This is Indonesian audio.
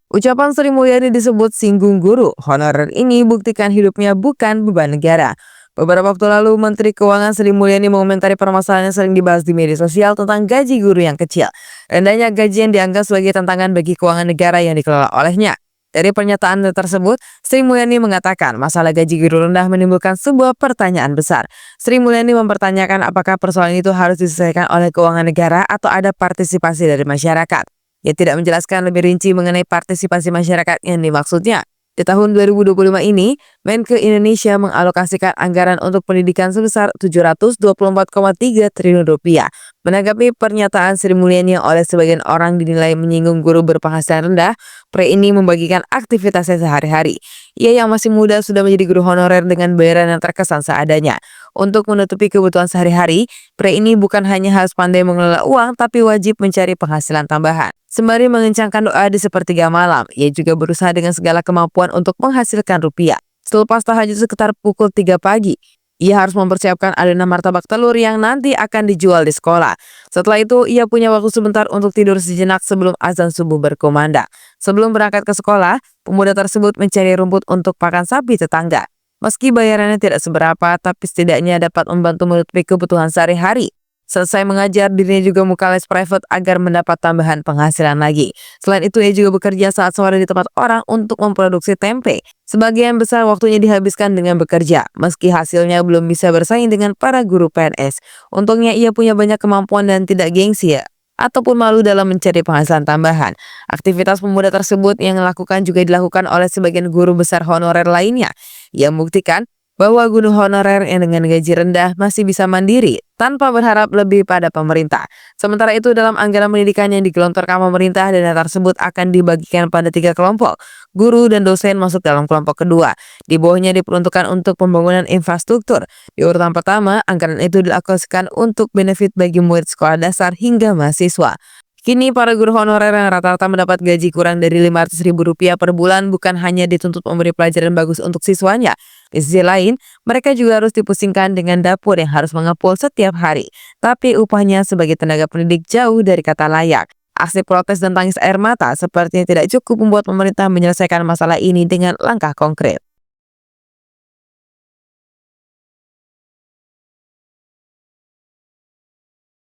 Ucapan Sri Mulyani disebut singgung guru honorer ini buktikan hidupnya bukan beban negara. Beberapa waktu lalu, Menteri Keuangan Sri Mulyani mengomentari permasalahan yang sering dibahas di media sosial tentang gaji guru yang kecil. Rendahnya gaji yang dianggap sebagai tantangan bagi keuangan negara yang dikelola olehnya. Dari pernyataan tersebut, Sri Mulyani mengatakan masalah gaji guru rendah menimbulkan sebuah pertanyaan besar. Sri Mulyani mempertanyakan apakah persoalan itu harus diselesaikan oleh keuangan negara atau ada partisipasi dari masyarakat. Ia tidak menjelaskan lebih rinci mengenai partisipasi masyarakat yang dimaksudnya. Di tahun 2025 ini, Menke Indonesia mengalokasikan anggaran untuk pendidikan sebesar Rp724,3 triliun. Menanggapi pernyataan Sri Mulyani yang oleh sebagian orang dinilai menyinggung guru berpenghasilan rendah, Pre ini membagikan aktivitasnya sehari-hari. Ia yang masih muda sudah menjadi guru honorer dengan bayaran yang terkesan seadanya. Untuk menutupi kebutuhan sehari-hari, Pre ini bukan hanya harus pandai mengelola uang, tapi wajib mencari penghasilan tambahan. Sembari mengencangkan doa di sepertiga malam, ia juga berusaha dengan segala kemampuan untuk menghasilkan rupiah. Selepas tahajud sekitar pukul 3 pagi, ia harus mempersiapkan adonan martabak telur yang nanti akan dijual di sekolah. Setelah itu, ia punya waktu sebentar untuk tidur sejenak sebelum azan subuh berkumandang. Sebelum berangkat ke sekolah, pemuda tersebut mencari rumput untuk pakan sapi tetangga. Meski bayarannya tidak seberapa, tapi setidaknya dapat membantu menutupi kebutuhan sehari-hari. Selesai mengajar, dirinya juga buka les private agar mendapat tambahan penghasilan lagi. Selain itu, ia juga bekerja saat sore di tempat orang untuk memproduksi tempe. Sebagian besar waktunya dihabiskan dengan bekerja, meski hasilnya belum bisa bersaing dengan para guru PNS. Untungnya ia punya banyak kemampuan dan tidak gengsi ataupun malu dalam mencari penghasilan tambahan. Aktivitas pemuda tersebut yang dilakukan juga dilakukan oleh sebagian guru besar honorer lainnya. Ia membuktikan bahwa guru honorer yang dengan gaji rendah masih bisa mandiri tanpa berharap lebih pada pemerintah. Sementara itu, dalam anggaran pendidikan yang digelontorkan pemerintah, dana tersebut akan dibagikan pada 3 kelompok. Guru dan dosen masuk dalam kelompok kedua. Di bawahnya diperuntukkan untuk pembangunan infrastruktur. Di urutan pertama, anggaran itu dialokasikan untuk benefit bagi murid sekolah dasar hingga mahasiswa. Kini para guru honorer yang rata-rata mendapat gaji kurang dari Rp500.000 per bulan bukan hanya dituntut memberi pelajaran bagus untuk siswanya. Di sisi lain, mereka juga harus dipusingkan dengan dapur yang harus mengepul setiap hari. Tapi upahnya sebagai tenaga pendidik jauh dari kata layak. Aksi protes dan tangis air mata sepertinya tidak cukup membuat pemerintah menyelesaikan masalah ini dengan langkah konkret.